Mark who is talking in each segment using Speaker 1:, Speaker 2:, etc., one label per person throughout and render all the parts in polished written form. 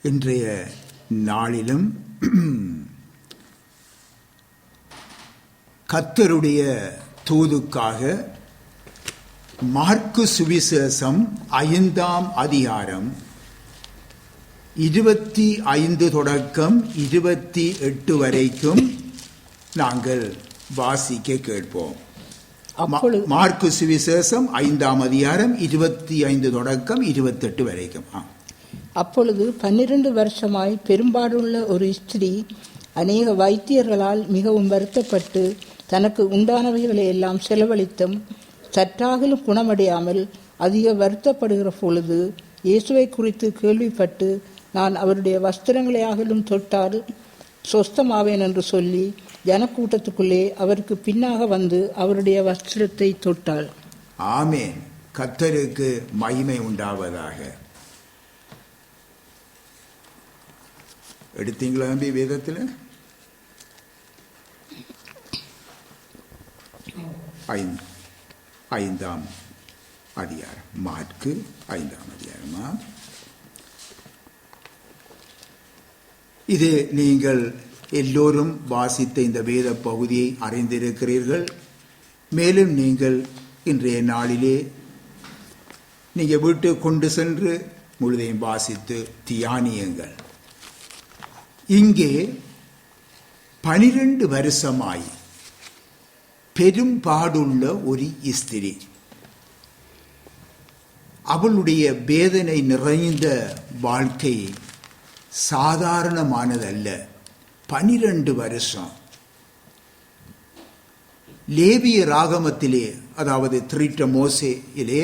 Speaker 1: இன்றைய நாளிலும் கர்த்தருடைய தூதுக்காக மாற்கு சுவிசேஷம் 5ஆம் அதிகாரம் 25 தொடக்கம் 28 வரைக்கும் நாங்கள் வாசிக்க கேட்போம். மாற்கு சுவிசேஷம் 5ஆம் அதிகாரம் 25 தொடக்கம் 28 வரைக்கும்.
Speaker 2: அப்பொழுது 12 வருஷமாய் பெரும்பாடுள்ள ஒரு ஸ்திரீ அநேக வைத்தியர்களால் மிகவும் வருத்தப்பட்டு தனக்கு உண்டானவைகளை எல்லாம் செலவழித்தும் சற்றாகிலும் குணமடையாமல் அதிக வருத்தப்படுகிற பொழுது இயேசுவை குறித்து கேள்விப்பட்டு நான் அவருடைய வஸ்திரங்களையாகிலும் தொட்டால் சொஸ்தமாவேன் என்று சொல்லி ஜனக்கூட்டத்துக்குள்ளே அவருக்கு பின்னாக வந்து அவருடைய வஸ்திரத்தை தொட்டாள்.
Speaker 1: ஆமென். கர்த்தருக்கு மகிமை உண்டாவதாக. எடுத்தீங்களா நம்பி வேதத்தில்? 5ஆம் அதிகாரம், மாற்கு 5ஆம் அதிகாரமா? இது நீங்கள் எல்லோரும் வாசித்த இந்த வேத பகுதியை அறிந்திருக்கிறீர்கள். மேலும் நீங்கள் இன்றைய நாளிலே நீங்கள் வீட்டுக்கு கொண்டு சென்று முழுதையும் வாசித்து தியானியுங்கள். இங்கே 12 வருஷமாய் பெரும்பாடுள்ள ஒரு ஸ்திரீ, அவளுடைய வேதனை நிறைந்த வாழ்க்கை சாதாரணமானதல்ல. 12 வருஷம். லேவிய ராகமத்திலே, அதாவது 3 மோசேயிலே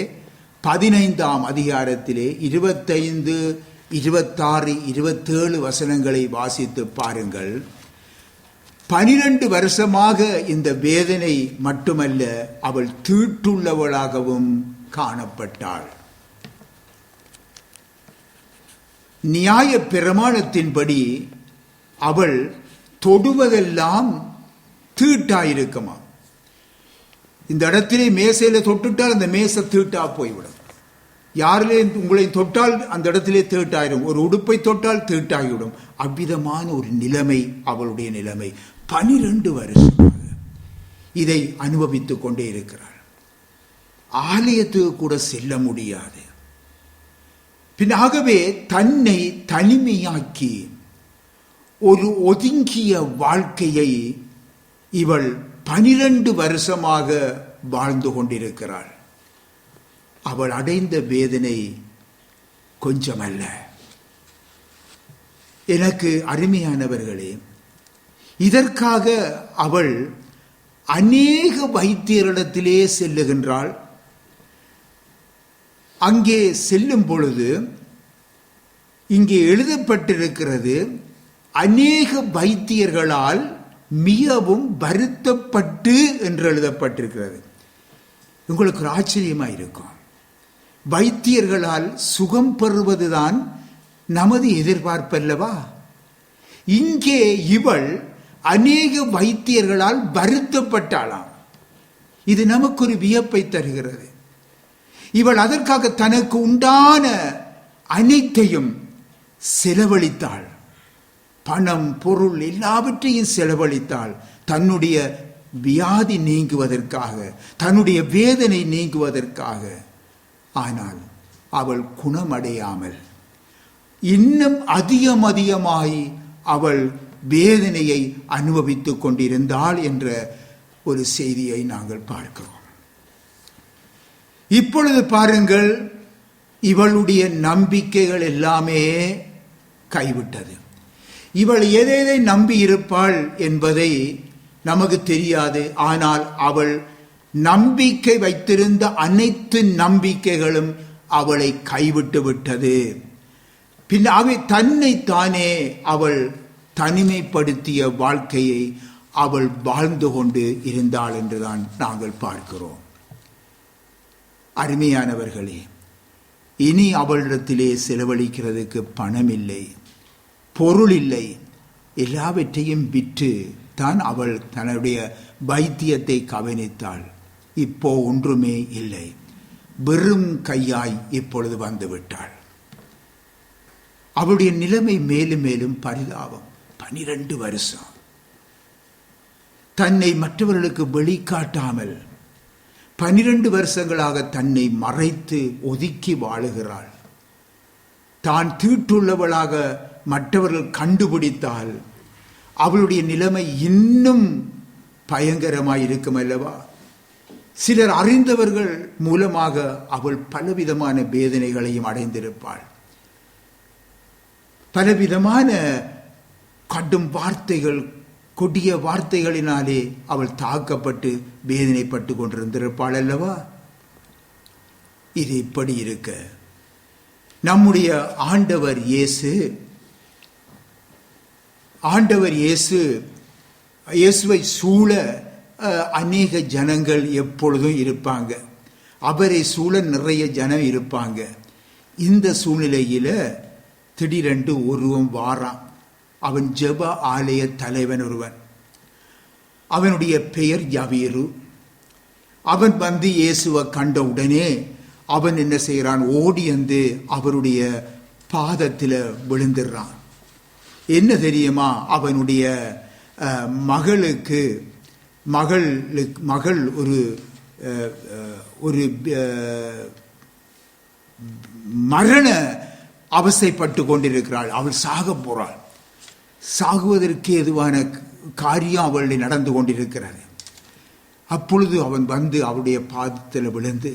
Speaker 1: 15ஆம் அதிகாரத்திலே 25, 26, 27 வசனங்களை வாசித்து பாருங்கள். 12 வருஷமாக இந்த வேதனை மட்டுமல்ல, அவள் தீட்டுள்ளவளாகவும் காணப்பட்டாள். நியாய பிரமாணத்தின்படி அவள் தொடுவதெல்லாம் தீட்டாயிருக்குமா. இந்த இடத்திலே மேசையில தொட்டுட்டால் அந்த மேசை தீட்டா போய்விடும். யாரிலே உங்களை தொட்டால் அந்த இடத்திலே தீட்டாயிரும். ஒரு உடுப்பை தொட்டால் தீட்டாகிவிடும். அவ்விதமான ஒரு நிலைமை அவளுடைய நிலைமை. 12 வருஷமாக இதை அனுபவித்துக் கொண்டே இருக்கிறாள். ஆலயத்துக்கு கூட செல்ல முடியாது. பின்னாகவே தன்னை தனிமையாக்கி ஒரு ஒதுங்கிய வாழ்க்கையை இவள் 12 வருஷமாக வாழ்ந்து கொண்டிருக்கிறாள். அவள் அடைந்த வேதனை கொஞ்சமல்ல. எனக்கு அருமையானவர்களே, இதற்காக அவள் அநேக வைத்தியரிடத்திலே செல்லுகின்றாள். அங்கே செல்லும் பொழுது இங்கே எழுதப்பட்டிருக்கிறது, அநேக வைத்தியர்களால் மிகவும் வருத்தப்பட்டு என்று எழுதப்பட்டிருக்கிறது. உங்களுக்கு ஒரு ஆச்சரியமா இருக்கும். வைத்தியர்களால் சுகம் பெறுவதுதான் நமது எதிர்பார்ப்பல்லவா? இங்கே இவள் அநேக வைத்தியர்களால் வருத்தப்பட்டாளாம். இது நமக்கு ஒரு வியப்பை தருகிறது. இவள் அதற்காக தனக்கு உண்டான அனைத்தையும் செலவழித்தாள். பணம், பொருள் எல்லாவற்றையும் செலவழித்தாள். தன்னுடைய வியாதி நீங்குவதற்காக, தன்னுடைய வேதனை நீங்குவதற்காக. ஆனால் அவள் குணமடையாமல் இன்னும் அதிகமாய் அவள் வேதனையை அனுபவித்துக் கொண்டிருந்தாள் என்ற ஒரு செய்தியை நாங்கள் பார்க்கிறோம். இப்பொழுது பாருங்கள், இவளுடைய நம்பிக்கைகள் எல்லாமே கைவிட்டது. இவள் எதை நம்பி இருப்பாள் என்பதை நமக்கு தெரியாது. ஆனால் அவள் நம்பிக்கை வைத்திருந்த அனைத்து நம்பிக்கைகளும் அவளை கைவிட்டு விட்டது. பின்னாக தன்னைத்தானே அவள் தனிமைப்படுத்திய வாழ்க்கையை அவள் வாழ்ந்து கொண்டு இருந்தாள் என்றுதான் நாங்கள் பார்க்கிறோம். அருமையானவர்களே, இனி அவளிடத்திலே செலவழிக்கிறதுக்கு பணம் இல்லை, பொருள் இல்லை. எல்லாவற்றையும் விற்று தான் அவள் தன்னுடைய வைத்தியத்தை கவனித்தாள். இப்போ ஒன்றுமே இல்லை. வெறும் கையாய் இப்பொழுது வந்துவிட்டாள். அவளுடைய நிலைமை மேலும் மேலும் பரிதாபம். 12 வருஷம் தன்னை மற்றவர்களுக்கு வெளிக்காட்டாமல் 12 வருஷங்களாக தன்னை மறைத்து ஒதுக்கி வாழுகிறாள். தான் தீட்டுள்ளவளாக மற்றவர்கள் கண்டுபிடித்தால் அவளுடைய நிலைமை இன்னும் பயங்கரமாய் இருக்கும் அல்லவா? சிலர் அறிந்தவர்கள் மூலமாக அவள் பலவிதமான வேதனைகளையும் அடைந்திருப்பாள். பலவிதமான கடும் வார்த்தைகள், கொடிய வார்த்தைகளினாலே அவள் தாக்கப்பட்டு வேதனைப்பட்டு கொண்டிருந்திருப்பாள் அல்லவா? இது இப்படி இருக்க நம்முடைய ஆண்டவர் இயேசுவை சூழ அநேக ஜனங்கள் எப்பொழுதும் இருப்பாங்க. அவரை சூழ நிறைய ஜனம் இருப்பாங்க. இந்த சூழ்நிலையில திடீரென்று ஒருவன் வாரான். அவன் ஜெப ஆலய தலைவன் ஒருவன். அவனுடைய பெயர் யவீரு. அவன் வந்து இயேசுவை கண்ட உடனே அவன் என்ன செய்கிறான்? ஓடி வந்து அவருடைய பாதத்தில் விழுந்துடுறான். என்ன தெரியுமா? அவனுடைய மகள் ஒரு மரண அவசைப்பட்டு கொண்டிருக்கிறாள். அவள் சாக போறாள். சாகுவதற்கு எதுவான காரியம் அவளுடைய நடந்து கொண்டிருக்கிறது. அப்பொழுது அவன் வந்து அவருடைய பாதத்தில் விழுந்து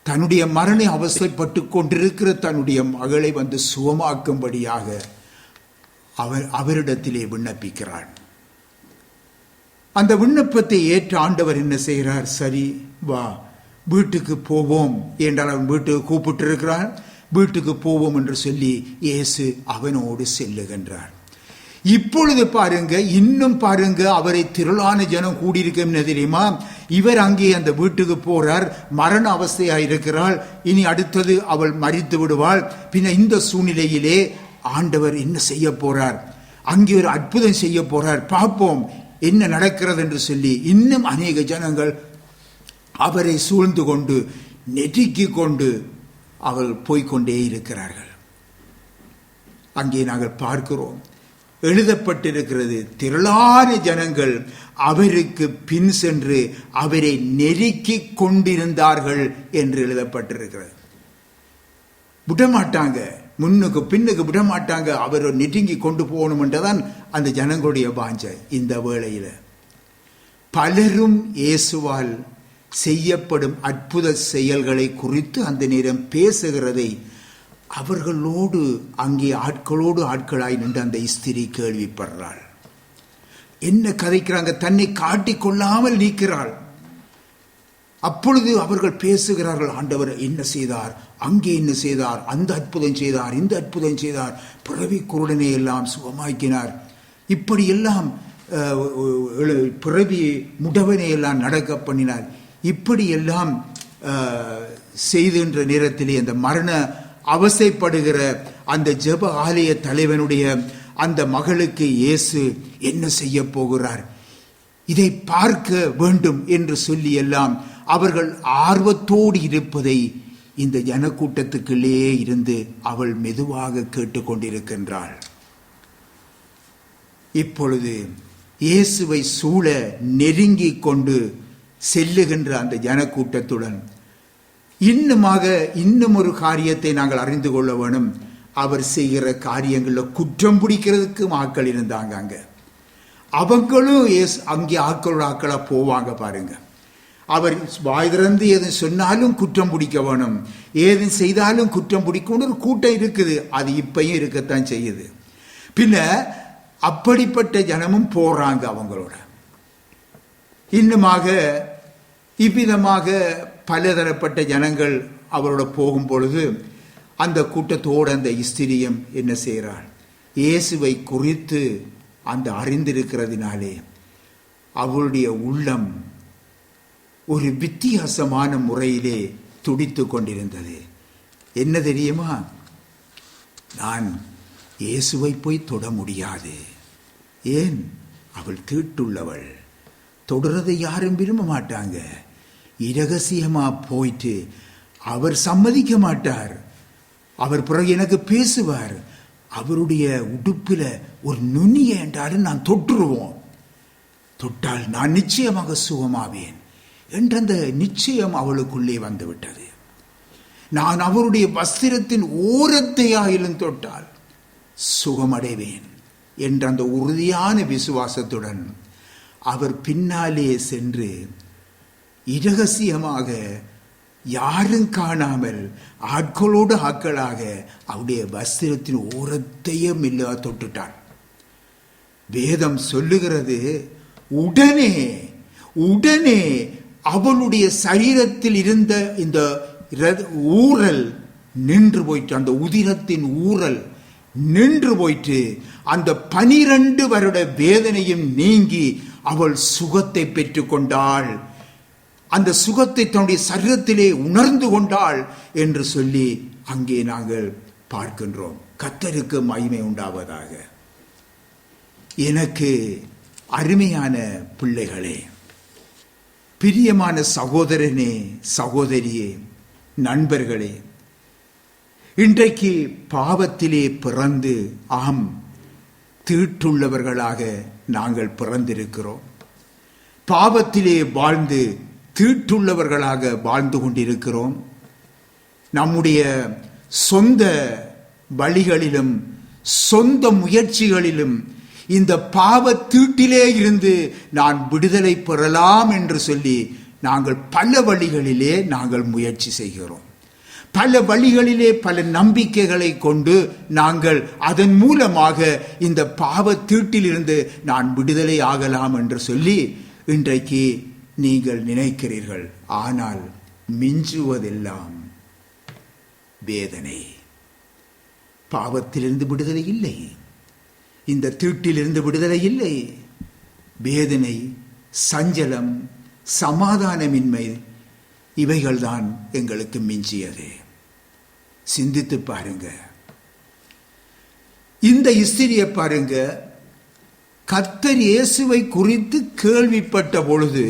Speaker 1: தன்னுடைய மரண அவசைப்பட்டு கொண்டிருக்கிற தன்னுடைய மகளை வந்து சுகமாக்கும்படியாக அவரிடத்திலே விண்ணப்பிக்கிறாள். அந்த விண்ணப்பத்தை ஏற்ற ஆண்டவர் என்ன செய்கிறார்? சரி வா வீட்டுக்கு போவோம் என்றால் அவன் வீட்டுக்கு கூப்பிட்டு இருக்கிறான். வீட்டுக்கு போவோம் என்று சொல்லி இயேசு அவனோடு செல்லுகின்றார். இப்பொழுது பாருங்க, இன்னும் பாருங்க, அவரை திரளான ஜனம் கூடியிருக்க தெரியுமா? இவர் அங்கே அந்த வீட்டுக்கு போறார். மரண அவஸ்தையாயிருக்கிறாள். இனி அடுத்தது அவள் மரித்து விடுவாள். பின்ன இந்த சூழ்நிலையிலே ஆண்டவர் என்ன செய்ய போறார்? அங்கே ஒரு அற்புதம் செய்ய போறார். பார்ப்போம் என்ன நடக்கிறது என்று சொல்லி இன்னும் அநேக ஜனங்கள் அவரை சூழ்ந்து கொண்டு நெருக்கி கொண்டு அவள் போய்கொண்டே இருக்கிறார்கள். அங்கே நாங்கள் பார்க்கிறோம், எழுதப்பட்டிருக்கிறது, திரளான ஜனங்கள் அவருக்கு பின் சென்று அவரை நெருக்கி கொண்டிருந்தார்கள் என்று எழுதப்பட்டிருக்கிறது. விடமாட்டாங்க, முன்னுக்கு பின்னுக்கு விடமாட்டாங்க. அவர் நெருங்கி கொண்டு போகணும் என்றுதான் அந்த ஜனங்களுடைய வாஞ்சை. இந்த வேளையில பலரும் இயேசுவால் செய்யப்படும் அற்புத செயல்களை குறித்து அந்த நேரம் பேசுகிறதை அவர்களோடு அங்கே ஆட்களாய் நின்று அந்த ஸ்திரீ கேள்விப்படுறாள். என்ன கதைக்கிறாங்க? தன்னை காட்டிக்கொள்ளாமல் நீக்கிறாள். அப்பொழுது அவர்கள் பேசுகிறார்கள், ஆண்டவர் என்ன செய்தார், அங்கே என்ன செய்தார், அந்த அற்புதம் செய்தார், இந்த அற்புதம் செய்தார், பிறவி குருடனை எல்லாம் சுகமாக்கினார், இப்படி எல்லாம் பிறவி முடவனை எல்லாம் நடக்க பண்ணினார், இப்படி எல்லாம் செய்கின்ற நேரத்திலே அந்த மரண அவசைப்படுகிற அந்த ஜெப ஆலய தலைவனுடைய அந்த மகளுக்கு இயேசு என்ன செய்ய போகிறார், இதை பார்க்க வேண்டும் என்று சொல்லி எல்லாம் அவர்கள் ஆர்வத்தோடு இருப்பதை இந்த ஜனக்கூட்டத்துக்குள்ளே இருந்து அவள் மெதுவாக கேட்டுக்கொண்டிருக்கின்றாள். இப்பொழுது இயேசுவை சூழ நெருங்கி கொண்டு செல்லுகின்ற அந்த ஜனக்கூட்டத்துடன் இன்னும் ஒரு காரியத்தை நாங்கள் அறிந்து கொள்ள வேணும். அவர் செய்கிற காரியங்களில் குற்றம் பிடிக்கிறதுக்கு ஆட்கள் இருந்தாங்க. அவங்களும் அங்கே ஆட்களா போவாங்க பாருங்க. அவர் வாய் திறந்து எது சொன்னாலும் குற்றம் பிடிக்க வேணும், ஏது செய்தாலும் குற்றம் பிடிக்கணும் ஒரு கூட்டம் இருக்குது. அது இப்பயும் இருக்கத்தான் செய்யுது. பின்ன அப்படிப்பட்ட ஜனமும் போறாங்க அவங்களோட. இன்னுமாக இவ்விதமாக பலதரப்பட்ட ஜனங்கள் அவரோட போகும் பொழுது அந்த கூட்டத்தோடு அந்த ஸ்திரியம் என்ன செய்கிறாள்? இயேசுவை குறித்து அந்த அறிந்திருக்கிறதினாலே அவளுடைய உள்ளம் ஒரு வித்தியாசமான முறையிலே துடித்து கொண்டிருந்தது. என்ன தெரியுமா? நான் இயேசுவை போய் தொட முடியாது. ஏன்? அவள் தீட்டுள்ளவள். தொடர்றதை யாரும் விரும்ப மாட்டாங்க. இரகசியமா போயிட்டு அவர் சம்மதிக்க மாட்டார். அவர் பிறகு எனக்கு பேசுவார். அவருடைய உடுப்பில ஒரு நுனிய என்றாலும் நான் தொட்டுருவோம், தொட்டால் நான் நிச்சயமாக சுகமாவேன் என்ற அந்த நிச்சயம் அவளுக்குள்ளே வந்துவிட்டது. நான் அவருடைய வஸ்திரத்தின் ஓரத்தையாயிலும் தொட்டால் சுகமடைவேன் என்ற அந்த உறுதியான விசுவாசத்துடன் அவர் பின்னாலே சென்று இரகசியமாக யாரும் காணாமல் ஆட்களோடு ஆட்களாக அவருடைய வஸ்திரத்தின் ஓரத்தையும் இல்லா தொட்டுட்டான். வேதம் சொல்லுகிறது, உடனே அவளுடைய சரீரத்தில் இருந்த இந்த ஊரல் நின்று போயிட்டு, அந்த உதிரத்தின் ஊரல் நின்று போயிட்டு, அந்த 12 வருட வேதனையும் நீங்கி அவள் சுகத்தை பெற்றுக்கொண்டாள். அந்த சுகத்தை தன்னுடைய சரீரத்திலே உணர்ந்து கொண்டாள் என்று சொல்லி அங்கே நாங்கள் பார்க்கின்றோம். கர்த்தருக்கு மகிமை உண்டாவதாக. எனக்கு அருமையான பிள்ளைகளே, பிரியமான சகோதரனே, சகோதரியே, நண்பர்களே, இன்றைக்கு பாவத்திலே பிறந்து தீட்டுள்ளவர்களாக நாங்கள் பிறந்திருக்கிறோம். பாவத்திலே வாழ்ந்து தீட்டுள்ளவர்களாக வாழ்ந்து கொண்டிருக்கிறோம். நம்முடைய சொந்த வழிகளிலும் சொந்த முயற்சிகளிலும் இந்த பாவ தீட்டிலே இருந்து நான் விடுதலை பெறலாம் என்று சொல்லி நாங்கள் பல வழிகளிலே நாங்கள் முயற்சி செய்கிறோம். பல வழிகளிலே பல நம்பிக்கைகளை கொண்டு நாங்கள் அதன் மூலமாக இந்த பாவ தீட்டிலிருந்து நான் விடுதலை ஆகலாம் என்று சொல்லி இன்றைக்கு நீங்கள் நினைக்கிறீர்கள். ஆனால் மிஞ்சுவதெல்லாம் வேதனை. பாவத்திலிருந்து விடுதலை இல்லை, இந்த தீட்டிலிருந்து விடுதலை இல்லை. வேதனை, சஞ்சலம், சமாதானமின்மை, இவைகள்தான் எங்களுக்கு மிஞ்சியது. சிந்தித்து பாருங்க. இந்த ஸ்திரியை பாருங்க, கர்த்தர் இயேசுவை குறித்து கேள்விப்பட்ட பொழுது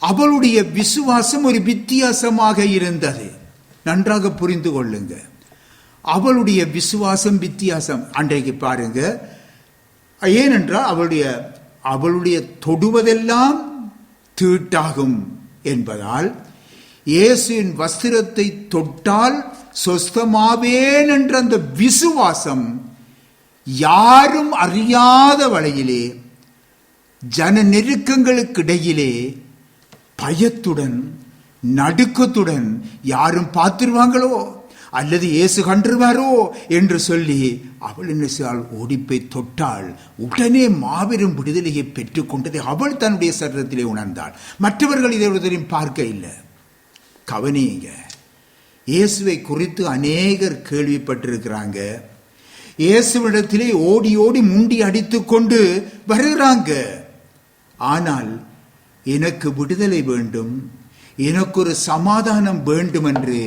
Speaker 1: அவளுடைய விசுவாசம் ஒரு வித்தியாசமாக இருந்தது. நன்றாக புரிந்து கொள்ளுங்க. அவளுடைய விசுவாசம் வித்தியாசம். அன்றைக்கு பாருங்க, ஏனென்றால் அவளுடைய தொடுவதெல்லாம் தீட்டாகும் என்பதால் இயேசுவின் வஸ்திரத்தை தொட்டால் சொஸ்தமாவேன் என்ற அந்த விசுவாசம் யாரும் அறியாத வழியிலே, ஜன நெருக்கங்களுக்கு இடையிலே, பயத்துடன் நடுக்கத்துடன் யாரும் பார்த்துருவாங்களோ அல்லது இயேசு கண்டுருவாரோ என்று சொல்லி அவள் என்ன செய்தாள்? ஓடிப்பை தொட்டாள். உடனே மாபெரும் விடுதலையை பெற்றுக்கொண்டதை அவள் தன்னுடைய சரீரத்திலே உணர்ந்தாள். மற்றவர்கள் இதை பார்க்க இல்லை. கவனிங்க, இயேசுவை குறித்து அநேகர் கேள்விப்பட்டிருக்கிறாங்க. இயேசுவிடத்திலே ஓடி ஓடி முண்டி அடித்துக் கொண்டு வருகிறாங்க. ஆனால் எனக்கு விடுதலை வேண்டும், எனக்கு ஒரு சமாதானம் வேண்டும் என்று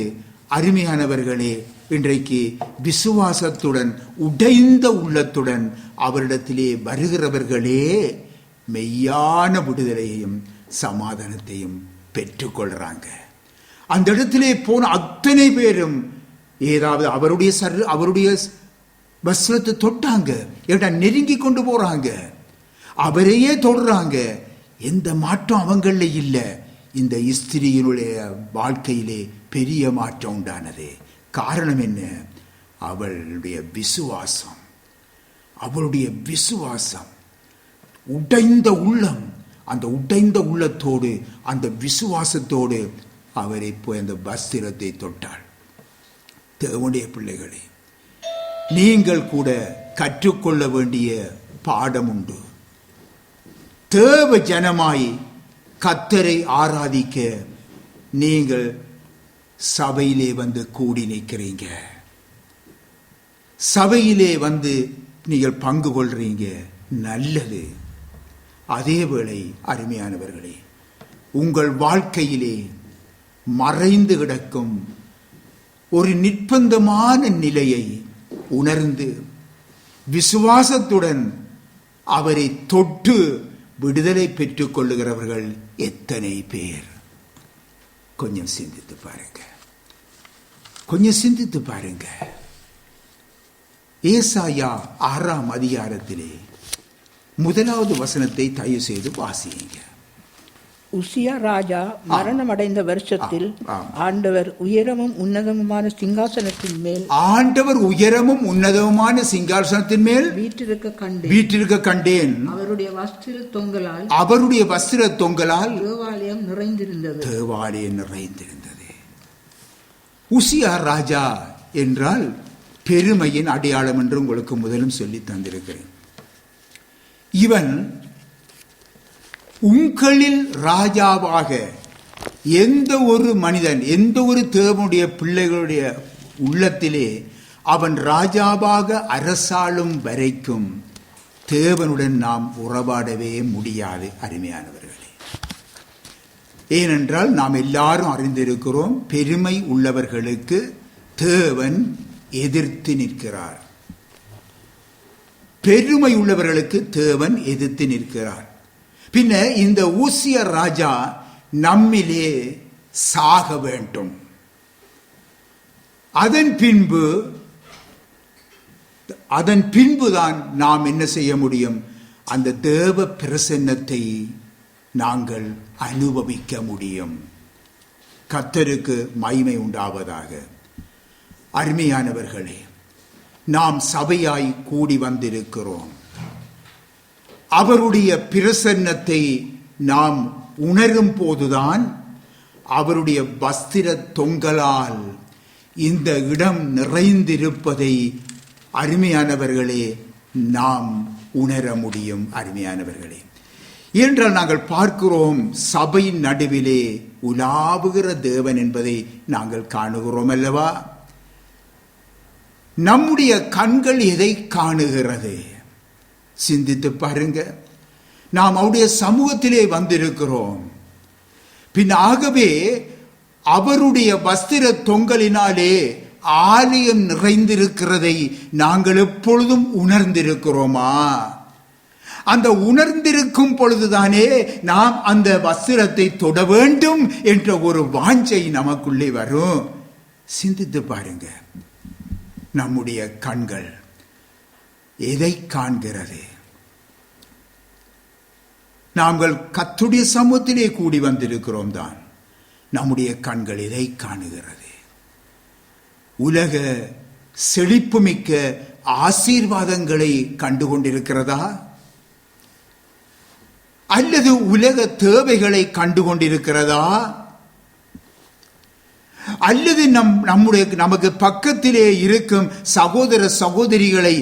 Speaker 1: அருமையானவர்களே இன்றைக்கு விசுவாசத்துடன் உடைந்த உள்ளத்துடன் அவரிடத்திலே வருகிறவர்களே மெய்யான விடுதலையையும் சமாதானத்தையும் பெற்றுக்கொள்றாங்க. அந்த இடத்திலே போன அத்தனை பேரும் ஏதாவது அவருடைய வஸ்திரத்தை தொட்டாங்க, நெருங்கி கொண்டு போறாங்க, அவரையே தொடுறாங்க. எந்த மாற்றம் அவங்கள இல்லை. இந்த ஸ்திரியினுடைய வாழ்க்கையிலே பெரிய மாற்றம் உண்டானது. காரணம் என்ன? அவளுடைய விசுவாசம். அவளுடைய விசுவாசம், உடைந்த உள்ளம். அந்த உடைந்த உள்ளத்தோடு அந்த விசுவாசத்தோடு அவரை போய் அந்த வஸ்திரத்தை தொட்டாள். தேவனுடைய பிள்ளைகளே, நீங்கள் கூட கற்றுக்கொள்ள வேண்டிய பாடம் உண்டு. தேவ ஜனமாய் கர்த்தரை ஆராதிக்க நீங்கள் சபையிலே வந்து கூடி நிற்கிறீங்க, சபையிலே வந்து நீங்கள் பங்கு கொள்றீங்க, நல்லது. அதேவேளை அருமையானவர்களே, உங்கள் வாழ்க்கையிலே மறைந்து கிடக்கும் ஒரு நிர்பந்தமான நிலையை உணர்ந்து விசுவாசத்துடன் அவரை தொட்டு விடுதலை பெற்றுக் கொள்ளுகிறவர்கள் எத்தனை பேர்? கொஞ்சம் சிந்தித்து பாருங்க. கொஞ்சம் சிந்தித்து பாருங்க. ஏசாயா 6ஆம் அதிகாரத்திலே 1வது வசனத்தை தயவு செய்து வாசியுங்க.
Speaker 2: உசியா ராஜா மரணம் அடைந்த வருஷத்தில் ஆண்டவர் உயரமும் உன்னதமுமான சிங்காசனத்தின் மேல் வீற்றிருக்க கண்டேன். அவருடைய வஸ்திர தொங்கலால் தேவாலயம் நிறைந்திருந்தது. உசியா ராஜா என்றால் பெருமையின் அடையாளம் என்று உங்களுக்கு முதலும் சொல்லி தந்திருக்கிறேன். இவன் உங்களில் ராஜாவாக எந்த ஒரு மனிதன், எந்த ஒரு தேவனுடைய பிள்ளைகளுடைய உள்ளத்திலே அவன் ராஜாவாக அரசாளும் வரைக்கும் தேவனுடன் நாம் உறவாடவே முடியாது. அருமையானவர்களே, ஏனென்றால் நாம் எல்லாரும் அறிந்திருக்கிறோம், பெருமை உள்ளவர்களுக்கு தேவன் எதிர்த்து நிற்கிறார். பெருமை உள்ளவர்களுக்கு தேவன் எதிர்த்து நிற்கிறார். பின்ன இந்த ஊசிய ராஜா நம்மிலே சாக வேண்டும். அதன் பின்புதான் நாம் என்ன செய்ய முடியும்? அந்த தேவ பிரசன்னத்தை நாங்கள் அனுபவிக்க முடியும். கர்த்தருக்கு மகிமை உண்டாவதாக. அருமையானவர்களே, நாம் சபையாய் கூடி வந்திருக்கிறோம். அவருடைய பிரசன்னத்தை நாம் உணரும் போதுதான் அவருடைய வஸ்திர தொங்கலால் இந்த இடம் நிறைந்திருப்பதை அருமையானவர்களே நாம் உணர முடியும். அருமையானவர்களே, என்றால் நாங்கள் பார்க்கிறோம், சபையின் நடுவிலே உலாவுகிற தேவன் என்பதை நாங்கள் காணுகிறோம் அல்லவா? நம்முடைய கண்கள் எதை காணுகிறது? சிந்தித்து பாருங்க. நாம் அவருடைய சமூகத்திலே வந்திருக்கிறோம். பின் ஆகவே அவருடைய வஸ்திர தொங்கலினாலே ஆலயம் நிறைந்திருக்கிறதை நாங்கள் எப்பொழுதும் உணர்ந்திருக்கிறோமா? அந்த உணர்ந்திருக்கும் பொழுதுதானே நாம் அந்த வஸ்திரத்தை தொட வேண்டும் என்ற ஒரு வாஞ்சை நமக்குள்ளே வரும். சிந்தித்து பாருங்க, நம்முடைய கண்கள் எதை காண்கிறது? நாங்கள் கர்த்தருடைய சமூகத்திலே கூடி வந்திருக்கிறோம் தான். நம்முடைய கண்கள் எதை காணுகிறது? உலக செழிப்புமிக்க ஆசீர்வாதங்களை கண்டுகொண்டிருக்கிறதா? அல்லது உலக தேவைகளை கண்டுகொண்டிருக்கிறதா? அல்லது நமக்கு பக்கத்திலே இருக்கும் சகோதர சகோதரிகளை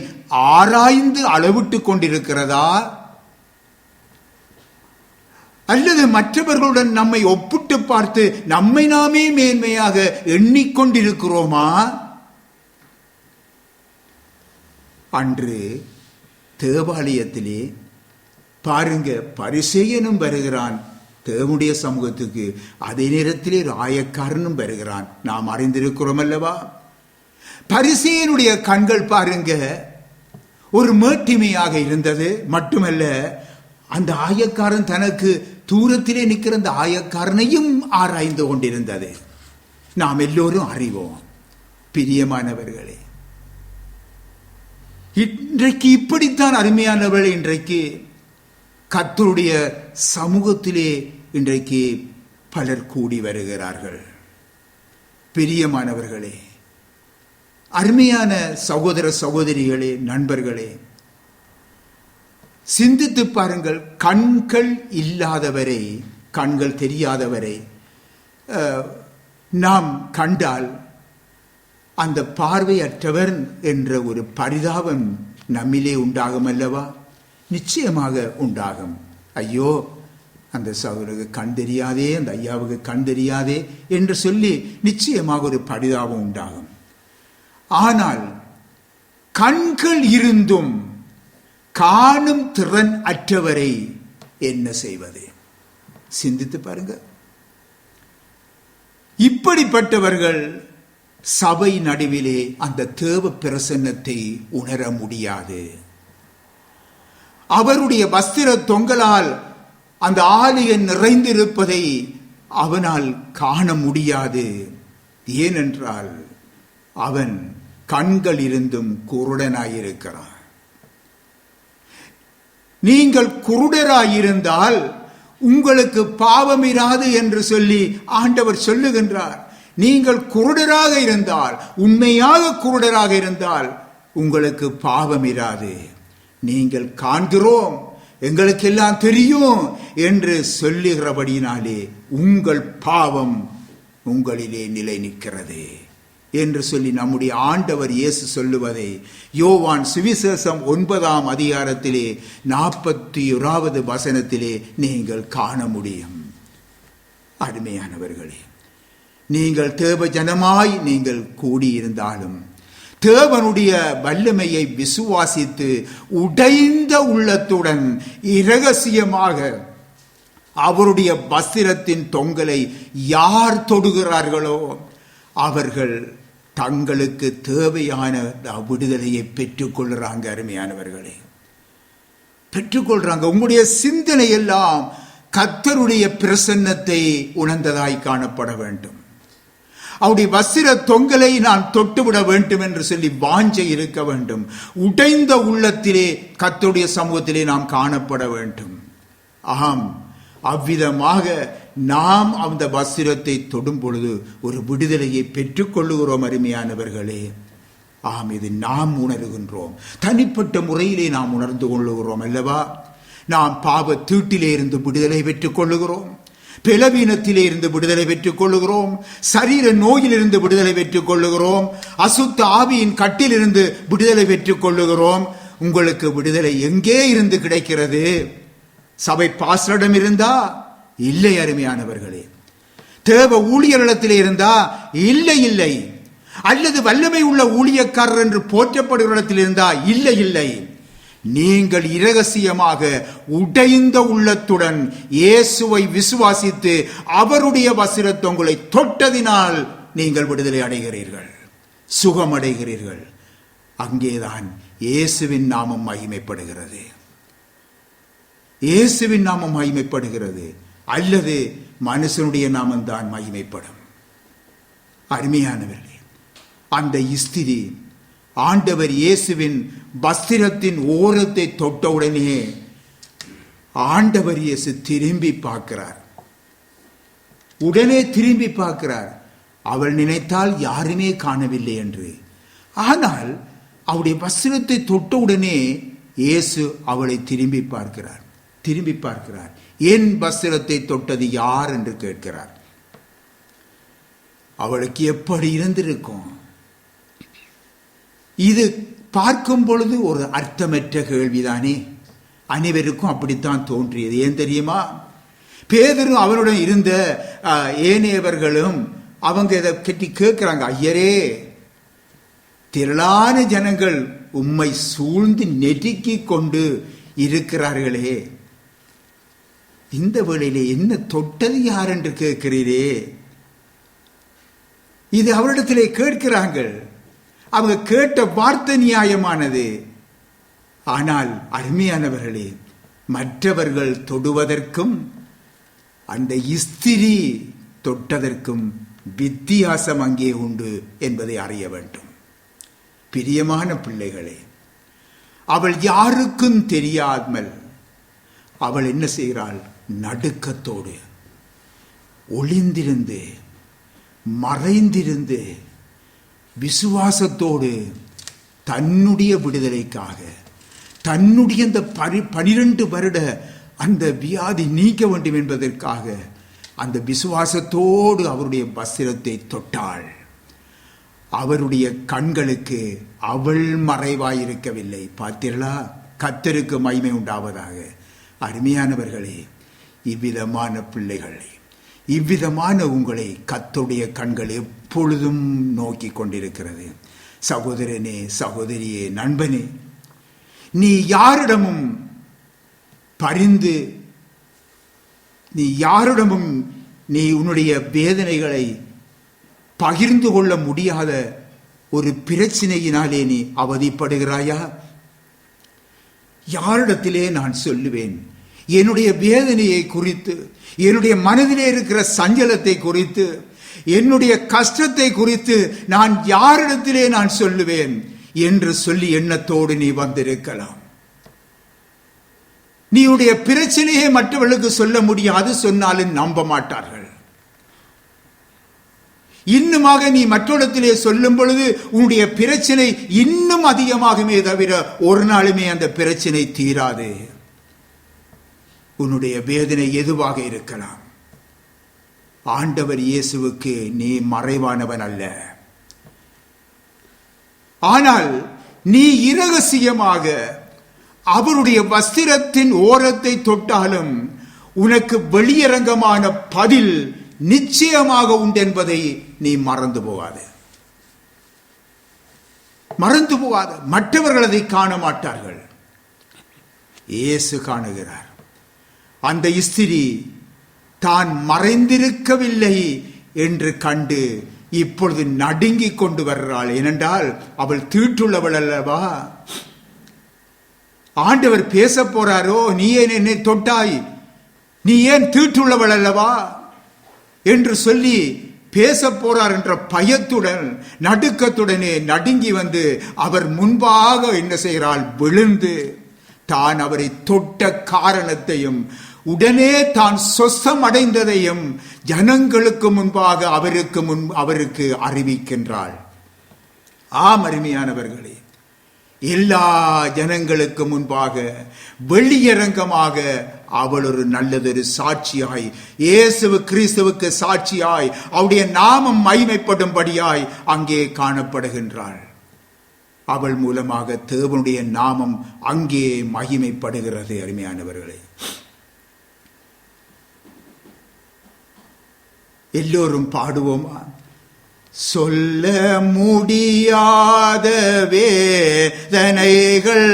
Speaker 2: ஆராய்ந்து அளவிட்டுக் கொண்டிருக்கிறதா? அல்லது மற்றவர்களுடன் நம்மை ஒப்பிட்டு பார்த்து நம்மை நாமே மேன்மையாக எண்ணிக்கொண்டிருக்கிறோமா? அன்று தேவாலயத்திலே பாருங்க, பரிசேயனும் வருகிறான் தேவனுடைய சமூகத்துக்கு, அதே நேரத்திலே ராயக்காரனும் வருகிறான். நாம் அறிந்திருக்கிறோம் அல்லவா? பரிசேயனுடைய கண்கள் பாருங்க ஒரு மேட்டிமையாக இருந்தது. மட்டுமல்ல, அந்த ஆயக்காரன் தனக்கு தூரத்திலே நிற்கிற அந்த ஆயக்காரனையும் ஆராய்ந்து கொண்டிருந்தது. நாம் எல்லோரும் அறிவோம். பிரியமானவர்களே, இன்றைக்கு இப்படித்தான் அருமையானவர்கள், இன்றைக்கு கர்த்தருடைய சமூகத்திலே இன்றைக்கு பலர் கூடி வருகிறார்கள். பிரியமானவர்களே, அருமையான சகோதர சகோதரிகளே, நண்பர்களே, சிந்தித்து பாருங்கள். கண்கள் இல்லாதவரை, கண்கள் தெரியாதவரை நாம் கண்டால் அந்த பார்வையற்றவர் என்ற ஒரு பரிதாபம் நம்மிலே உண்டாகும் அல்லவா? நிச்சயமாக உண்டாகும். ஐயோ, அந்த சகோதரருக்கு கண் தெரியாதே, அந்த ஐயாவுக்கு கண் தெரியாதே என்று சொல்லி நிச்சயமாக ஒரு பரிதாபம் உண்டாகும். ஆனால் கண்கள் இருந்தும் காணும் திறன் அற்றவரை என்ன செய்வது? சிந்தித்து பாருங்க. இப்படிப்பட்டவர்கள் சபை நடுவிலே அந்த தேவ பிரசன்னத்தை உணர முடியாது. அவருடைய வஸ்திர தொங்கலால் அந்த ஆலயம் நிறைந்திருப்பதை அவனால் காண முடியாது. ஏனென்றால்
Speaker 1: அவன் கண்கள் இருந்தும் குருடனாயிருக்கிறான். நீங்கள் குருடராயிருந்தால் உங்களுக்கு பாவம் இராது என்று சொல்லி ஆண்டவர் சொல்லுகின்றார். நீங்கள் குருடராக இருந்தால், உண்மையாக குருடராக இருந்தால் உங்களுக்கு பாவம் இராது. நீங்கள் காண்கிறோம், எங்களுக்கு எல்லாம் தெரியும் என்று சொல்லுகிறபடியினாலே உங்கள் பாவம் உங்களிலே நிலை நிற்கிறது என்று சொல்லி நம்முடைய ஆண்டவர் இயேசு சொல்லுவதை யோவான் சுவிசேஷம் 9ஆம் அதிகாரத்திலே 41வது வசனத்திலே நீங்கள் காண முடியும். அருமையானவர்களே, நீங்கள் தேவ ஜனமாய் நீங்கள் கூடியிருந்தாலும் தேவனுடைய வல்லமையை விசுவாசித்து உடைந்த உள்ளத்துடன் இரகசியமாக அவருடைய வஸ்திரத்தின் தொங்கலை யார் தொடுகிறார்களோ அவர்கள் தங்களுக்கு தேவையான விடுதலையை பெற்றுக்கொள்றாங்க. அருமையானவர்களே, பெற்றுக்கொள்றாங்க. உங்களுடைய சிந்தனை எல்லாம் கர்த்தருடைய பிரசன்னத்தை உணர்ந்ததாய் காணப்பட வேண்டும். அவருடைய வஸ்திர தொங்கலை நான் தொட்டுவிட வேண்டும் என்று சொல்லி வாஞ்சை இருக்க வேண்டும். உடைந்த உள்ளத்திலே கர்த்தருடைய சமூகத்திலே நாம் காணப்பட வேண்டும். ஆம், அவ்விதமாக நாம் அந்த வஸ்திரத்தை தொடும் பொழுது ஒரு விடுதலையை பெற்றுக் கொள்ளுகிறோம். அருமையானவர்களே, ஆம், இது நாம் உணர்கின்றோம். தனிப்பட்ட முறையிலே நாம் உணர்ந்து கொள்ளுகிறோம் அல்லவா? நாம் பாவ தீட்டிலே இருந்து விடுதலை பெற்றுக் கொள்ளுகிறோம், பலவீனத்திலே இருந்து விடுதலை பெற்றுக் கொள்ளுகிறோம், சரீர நோயிலிருந்து விடுதலை பெற்றுக் கொள்ளுகிறோம், அசுத்த ஆவியின் கட்டிலிருந்து விடுதலை பெற்றுக் கொள்ளுகிறோம். உங்களுக்கு விடுதலை எங்கே இருந்து கிடைக்கிறது? சபை பாஸ்டரிடம் இருந்தா? இல்லை. அருமையானவர்களே, தேவ ஊழியர்களிடத்திலே இருந்தா? இல்லை இல்லை. அல்லது வல்லமை உள்ள ஊழியக்காரர் என்று போற்றப்படுகிற இடத்தில் இருந்தா? இல்லை இல்லை. நீங்கள் இரகசியமாக உடைந்த உள்ளத்துடன் இயேசுவை விசுவாசித்து அவருடைய வஸ்திரத்தை உங்களை தொட்டதினால் நீங்கள் விடுதலை அடைகிறீர்கள், சுகமடைகிறீர்கள். அங்கேதான் இயேசுவின் நாமம் மகிமைப்படுகிறது. இயேசுவின் நாமம் மகிமைப்படுகிறது, அல்லது மனுஷனுடைய நாமம் தான் மகிமைப்படும். அருமையானவர்களே, அந்த ஸ்திரீ ஆண்டவர் இயேசுவின் வஸ்திரத்தின் ஓரத்தை தொட்டவுடனே ஆண்டவர் இயேசு திரும்பி பார்க்கிறார். உடனே திரும்பி பார்க்கிறார். அவள் நினைத்தால் யாருமே காணவில்லை என்று. ஆனால் அவருடைய வஸ்திரத்தை தொட்டவுடனே இயேசு அவளை திரும்பி பார்க்கிறார். திரும்பி பார்க்கிறார். என் வஸ்திரத்தை தொட்டது யார் என்று கேட்கிறார். அவளுக்கு எப்படி இருந்திருக்கும்? இது பார்க்கும் பொழுது ஒரு அர்த்தமற்ற கேள்விதானே. அனைவருக்கும் அப்படித்தான் தோன்றியது. ஏன் தெரியுமா? பேதுரும் அவனுடன் இருந்த ஏனையவர்களும் அவங்க இதை கட்டி கேட்கிறாங்க, ஐயரே, திரளான ஜனங்கள் உம்மை சூழ்ந்து நெருக்கி கொண்டு இருக்கிறார்களே, இந்த வேளையிலே என்ன தொட்டது யார் என்று கேட்கிறீரே? இது அவரிடத்திலே கேட்கிறார்கள். அவங்க கேட்ட வார்த்தை நியாயமானது. ஆனால் அருமையானவர்களே, மற்றவர்கள் தொடுவதற்கும் அந்த ஸ்திரீ தொட்டதற்கும் வித்தியாசம் அங்கே உண்டு என்பதை அறிய வேண்டும். பிரியமான பிள்ளைகளே, அவள் யாருக்கும் தெரியாமல் அவள் என்ன செய்கிறாள்? நடுக்கத்தோடு ஒளிந்திருந்து மறைந்திருந்து விசுவாசத்தோடு தன்னுடைய விடுதலைக்காக, தன்னுடைய அந்த 12 வருட அந்த வியாதி நீக்க வேண்டும் என்பதற்காக அந்த விசுவாசத்தோடு அவருடைய வஸ்திரத்தை தொட்டாள். அவருடைய கண்களுக்கு அவள் மறைவாயிருக்கவில்லை. பார்த்தீர்களா? கர்த்தருக்கு மகிமை உண்டாவதாக. அருமையானவர்களே, இவ்விதமான பிள்ளைகளே, இவ்விதமான உங்களை கர்த்தருடைய கண்கள் எப்பொழுதும் நோக்கி கொண்டிருக்கிறது. சகோதரனே, சகோதரியே, நண்பனே, நீ யாரிடமும் பரிந்து, நீ யாரிடமும் நீ உன்னுடைய வேதனைகளை பகிர்ந்து கொள்ள முடியாத ஒரு பிரச்சனையினாலே நீ அவதிப்படுகிறாயா? யாரிடத்திலே நான் சொல்லுவேன் என்னுடைய வேதனையை குறித்து, என்னுடைய மனதிலே இருக்கிற சஞ்சலத்தை குறித்து, என்னுடைய கஷ்டத்தை குறித்து நான் யாரிடத்திலே நான் சொல்லுவேன் என்று சொல்லி எண்ணத்தோடு நீ வந்திருக்கலாம். நீயுடைய பிரச்சனையை மற்றவர்களுக்கு சொல்ல முடியாது, சொன்னாலும் நம்ப மாட்டார்கள். இன்னுமாக நீ மற்றொடத்திலே சொல்லும் பொழுது உன்னுடைய பிரச்சனை இன்னும் அதிகமாகுமே தவிர ஒரு நாளுமே அந்த பிரச்சனை தீராது. உன்னுடைய வேதனை எதுவாக இருக்கலாம், ஆண்டவர் இயேசுவுக்கு நீ மறைவானவன் அல்ல. ஆனால் நீ இரகசியமாக அவருடைய வஸ்திரத்தின் ஓரத்தை தொட்டாலும் உனக்கு வெளியரங்கமான பதில் நிச்சயமாக உண்டு என்பதை நீ மறந்து போகாது. மற்றவர்கள் அதை காண மாட்டார்கள், இயேசு காணுகிறார். அந்த ஸ்திரீ தான் மறைந்திருக்கவில்லை என்று கண்டு இப்பொழுது நடுங்கிக் கொண்டு வருகிறாள். ஏனென்றால் அவள் தீட்டுள்ளவள் அல்லவா. ஆண்டவர் பேச போறாரோ, நீ ஏன் என்னை தொட்டாய், நீ ஏன் தீட்டுள்ளவள் அல்லவா என்று சொல்லி பேச போறார் என்ற பயத்துடன் நடுக்கத்துடனே நடுங்கி வந்து அவர் முன்பாக என்ன செய்கிறாள், விழுந்து தான் அவரை தொட்ட காரணத்தையும் உடனே தான் சொஸ்தம் அடைந்ததையும் ஜனங்களுக்கு முன்பாக அவருக்கு அறிவிக்கின்றாள். ஆம் அருமையானவர்களே, எல்லா ஜனங்களுக்கு முன்பாக வெளியரங்கமாக அவள் ஒரு நல்லதொரு சாட்சியாய், இயேசு கிறிஸ்துவுக்கு சாட்சியாய், அவருடைய நாமம் மகிமைப்படும்படியாய் அங்கே காணப்படுகின்றாள். அவள் மூலமாக தேவனுடைய நாமம் அங்கே மகிமைப்படுகிறது. அருமையானவர்களே, எல்லோரும் பாடுவோமா? சொல்ல முடியாத வேதனைகள்,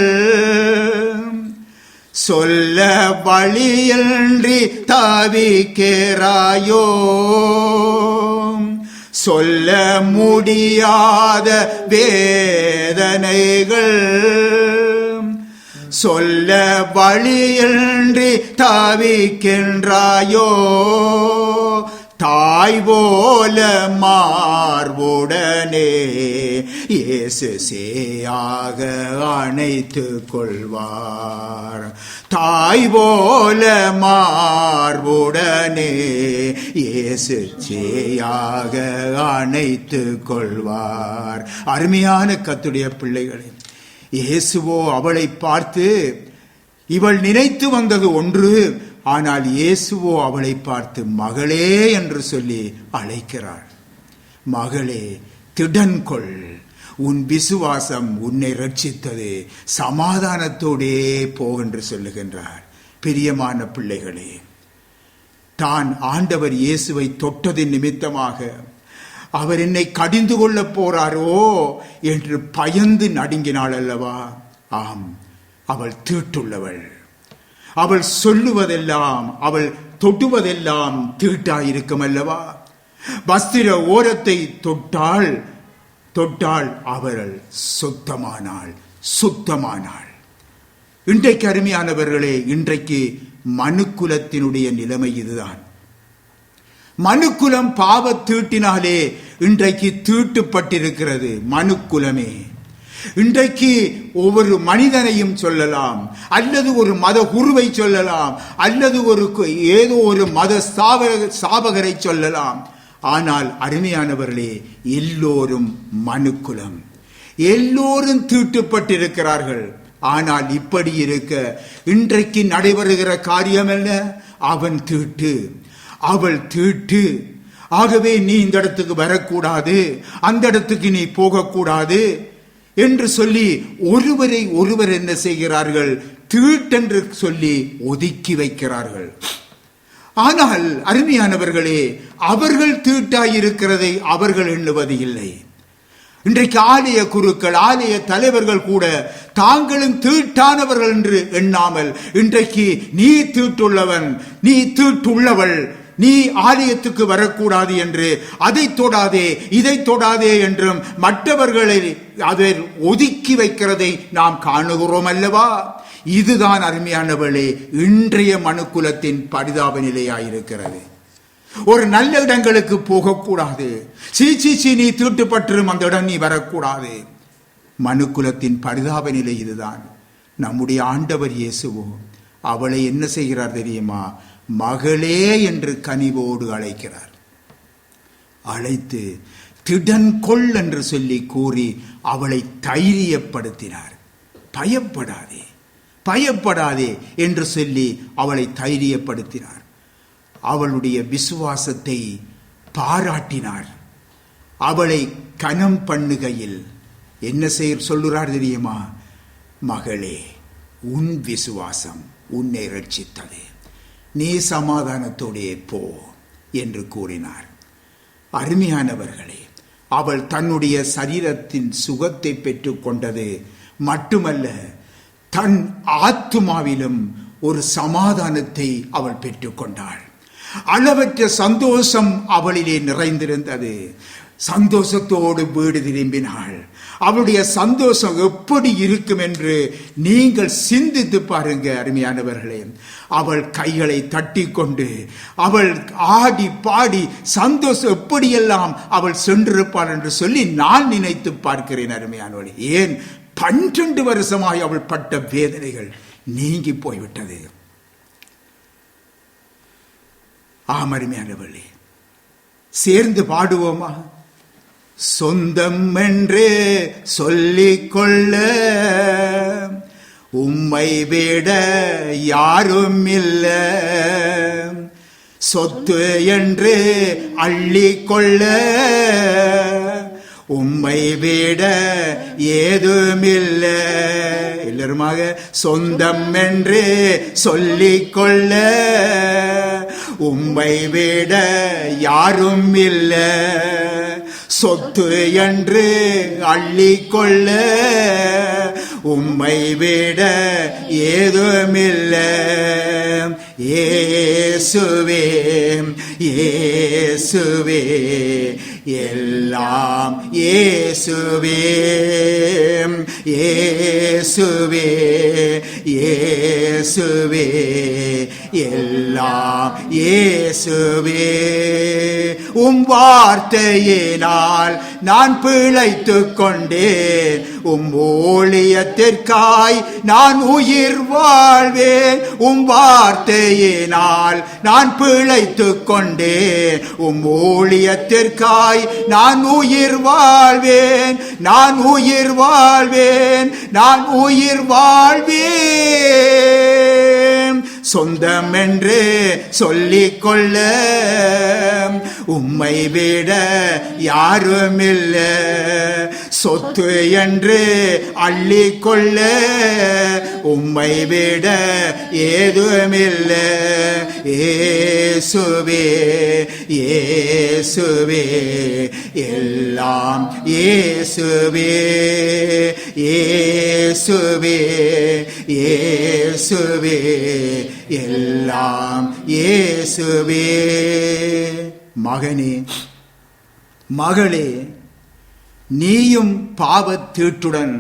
Speaker 1: சொல்ல வழியின்றி தவிக்கிறாயோ, சொல்ல முடியாத வேதனைகள், சொல்ல வழியின்றி தவிக்கின்றாயோ, தாய் போல மார்புடனே இயேசு சேயாக அணைத்துக் கொள்வார். தாய் போல மார்புடனே இயேசு சேயாக அணைத்துக் கொள்வார். அருமையான கர்த்தருடைய பிள்ளைகளே, இயேசுவோ அவளை பார்த்து, இவள் நினைத்து வந்தது ஒன்று, ஆனால் இயேசுவோ அவளை பார்த்து மகளே என்று சொல்லி அழைக்கிறாள். மகளே, திடன்கொள், உன் விசுவாசம் உன்னை ரட்சித்தது, சமாதானத்தோடே போ என்று சொல்லுகின்றார். பிரியமான பிள்ளைகளே, தான் ஆண்டவர் இயேசுவை தொட்டதின் நிமித்தமாக அவர் என்னை கடிந்து கொள்ள போறாரோ என்று பயந்து நடுங்கினாள் அல்லவா? ஆம், அவள் தீட்டுள்ளவள். அவள் சொல்லுவதெல்லாம், அவள் தொட்டுவதெல்லாம் தீட்டாயிருக்கும் அல்லவா? வஸ்திர ஓரத்தை தொட்டாள், அவள் சுத்தமானாள். இன்றைக்கு அருமையானவர்களே, இன்றைக்கு மனுக்குலத்தினுடைய நிலைமை இதுதான். மனுக்குலம் பாவ தீட்டினாலே இன்றைக்கு தீட்டுப்பட்டிருக்கிறது. மனுக்குலமே இன்றைக்கு ஒவ்வொரு மனிதனையும் சொல்லலாம், அல்லது ஒரு மத குருவை சொல்லலாம், அல்லது ஏதோ ஒரு மத ஸ்தாபகரை சொல்லலாம். ஆனால் அருமையானவர்களே, எல்லோரும் மனுக்குலம், எல்லோரும் தீட்டுப்பட்டிருக்கிறார்கள். ஆனால் இப்படி இருக்க இன்றைக்கு நடைபெறுகிற காரியம் என்ன? அவன் தீட்டு, அவள் தீட்டு. ஆகவே நீ இந்த இடத்துக்கு வரக்கூடாது, அந்த இடத்துக்கு நீ போகக்கூடாது என்று சொல்லி ஒருவர் என்ன செய்கிறார்கள்? தீட்டென்று சொல்லி ஒதுக்கி வைக்கிறார்கள். ஆனால் அருமையானவர்களே, அவர்கள் தீட்டாயிருக்கிறதை அவர்கள் எண்ணுவது இல்லை. இன்றைக்கு ஆலய குருக்கள், ஆலய தலைவர்கள் கூட தாங்களும் தீட்டானவர்கள் என்று எண்ணாமல், இன்றைக்கு நீ தீட்டுள்ளவன், நீ தீட்டுள்ளவள், நீ ஆலயத்துக்கு வரக்கூடாது என்று, அதை தொடாதே இதை தொடாதே என்றும் மற்றவர்களை அதை ஒதுக்கி வைக்கிறதை நாம் காணுகிறோம் அல்லவா? இதுதான் அருமையானவளே இன்றைய மனுக்குலத்தின் பரிதாப நிலையாயிருக்கிறது. ஒரு நல்ல இடங்களுக்கு போகக்கூடாது. சீ நீ தீட்டுப்பட்டிரும், அந்த இடம் நீ வரக்கூடாது. மனுக்குலத்தின் பரிதாப நிலை இதுதான். நம்முடைய ஆண்டவர் இயேசுவோ அவளை என்ன செய்கிறார் தெரியுமா? மகளே என்று கனிவோடு அழைக்கிறார். அழைத்து திடன் கொள் என்று சொல்லி கூறி அவளை தைரியப்படுத்தினார். பயப்படாதே, பயப்படாதே என்று சொல்லி அவளை தைரியப்படுத்தினார். அவளுடைய விசுவாசத்தை பாராட்டினார். அவளை கனம் பண்ணுகையில் என்ன சொல்லுறார் தெரியுமா? மகளே, உன் விசுவாசம் உன்னை ரட்சித்தது, நீ சமாதானத்தோடே போ என்று கூறினார். அருமையானவர்களே, அவள் தன்னுடைய சரீரத்தின் சுகத்தை பெற்றுக் கொண்டது மட்டுமல்ல, தன் ஆத்துமாவிலும் ஒரு சமாதானத்தை அவள் பெற்றுக்கொண்டாள். அளவற்ற சந்தோஷம் அவளிலே நிறைந்திருந்தது. சந்தோஷத்தோடு வீடு திரும்பினாள். அவளுடைய சந்தோஷம் எப்படி இருக்கும் என்று நீங்கள் சிந்தித்து பாருங்க அருமையானவர்களே. அவள் கைகளை தட்டி கொண்டு அவள் ஆடி பாடி சந்தோஷம் எப்படியெல்லாம் அவள் சென்றிருப்பாள் என்று சொல்லி நான் நினைத்து பார்க்கிறேன் அருமையானவர்களே. ஏன் 12 வருஷமாய் அவள் பட்ட வேதனைகள் நீங்கி போய்விட்டது. அருமையானவர்களே, சேர்ந்து பாடுவோமா? சொந்தம் என்று சொல்லிக்கொள்ள உம்மை விட யாரும் இல்லை, சொத்து என்று அள்ளிக்கொள்ள உம்மை விட ஏதுமில்லை. எல்லாருமாக சொந்தம் என்று சொல்லிக்கொள்ள உம்மை விட யாரும் இல்லை, சொத்து என்று அள்ளிக்கொள்ள உம்மை விட ஏதுமில்லை. இயேசுவே இயேசுவே எல்லாம் இயேசுவே இயேசுவே இயேசுவே எல்லாம் இயேசுவே. உம் வார்த்தையினால் நான் பிழைத்துக் கொண்டேன், உம் ஊழியத்திற்காய் நான் உயிர் வாழ்வேன். உம் வார்த்தையினால் நான் பிழைத்துக் கொண்டேன், உம் ஊழியத்திற்காய் நான் உயிர் வாழ்வேன். நான் உயிர் வாழ்வேன், நான் உயிர் வாழ்வேன். சொந்தம் என்று சொல்லிக்கொள்ள உம்மை விட யாரும் இல்லை, சொத்து என்று அள்ளிக்கொள்ள உம்மை விட ஏதுமில்லை. இயேசுவே இயேசுவே எல்லாம் இயேசுவே இயேசுவே இயேசுவே எல்லாம் இயேசுவே. மகனே மகளே, நீயும் பாவத்தீட்டுடன்,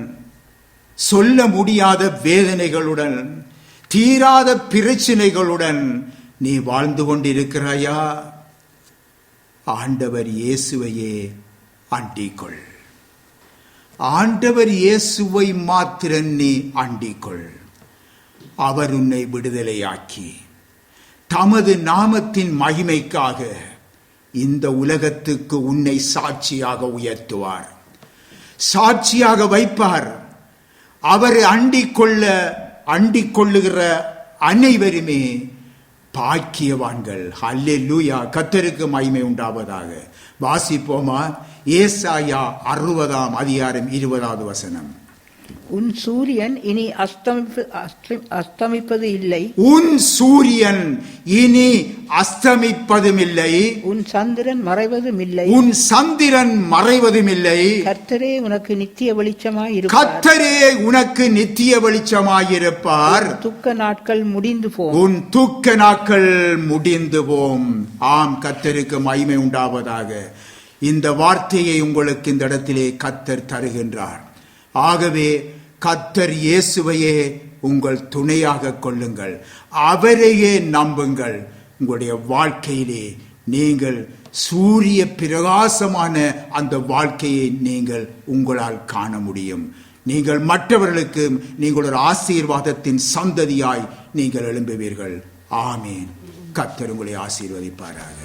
Speaker 1: சொல்ல முடியாத வேதனைகளுடன், தீராத பிரச்சனைகளுடன் நீ வாழ்ந்து கொண்டிருக்கிறாயா? ஆண்டவர் இயேசுவையே அண்டிக்கொள். ஆண்டவர் இயேசுவை மாத்திரம் நீ அண்டிக்கொள். அவர் உன்னை விடுதலையாக்கி தமது நாமத்தின் மகிமைக்காக இந்த உலகத்துக்கு உன்னை சாட்சியாக உயர்த்துவார், சாட்சியாக வைப்பார். அவரை அண்டிக்கொள்ளுகிற அனைவருமே பாக்கியவான்கள். அல்லேலூயா, கர்த்தருக்கு மகிமை உண்டாவதாக. வாசிப்போமா? ஏசாயா 60ஆம் அதிகாரம் 20வது வசனம்.
Speaker 3: உன் சூரியன் இனி அஸ்தமிப்பது இல்லை,
Speaker 1: உன் சூரியன் இனி அஸ்தமிப்பதும் இல்லை,
Speaker 3: உன் சந்திரன் மறைவதும் இல்லை,
Speaker 1: உன் சந்திரன் மறைவதும் இல்லை.
Speaker 3: கர்த்தரே உனக்கு நித்திய வெளிச்சமாயிருப்பார்,
Speaker 1: கர்த்தரே உனக்கு நித்திய வெளிச்சமாயிருப்பார்.
Speaker 3: துக்க நாட்கள் முடிந்து போம்,
Speaker 1: உன் துக்க நாட்கள் முடிந்து போம். ஆம், கர்த்தருக்கு மகிமை உண்டாவதாக. இந்த வார்த்தையை உங்களுக்கு இந்த இடத்திலே கர்த்தர் தருகின்றார். ஆகவே கர்த்தர் இயேசுவையே உங்கள் துணையாக கொள்ளுங்கள், அவரையே நம்புங்கள். உங்களுடைய வாழ்க்கையிலே நீங்கள் சூரிய பிரகாசமான அந்த வாழ்க்கையை நீங்கள் உங்களால் காண முடியும். நீங்கள் மற்றவர்களுக்கு நீங்கள் ஒரு ஆசீர்வாதத்தின் சந்ததியாய் நீங்கள் எழும்புவீர்கள். ஆமீன். கர்த்தர் உங்களை ஆசீர்வதிப்பாராக.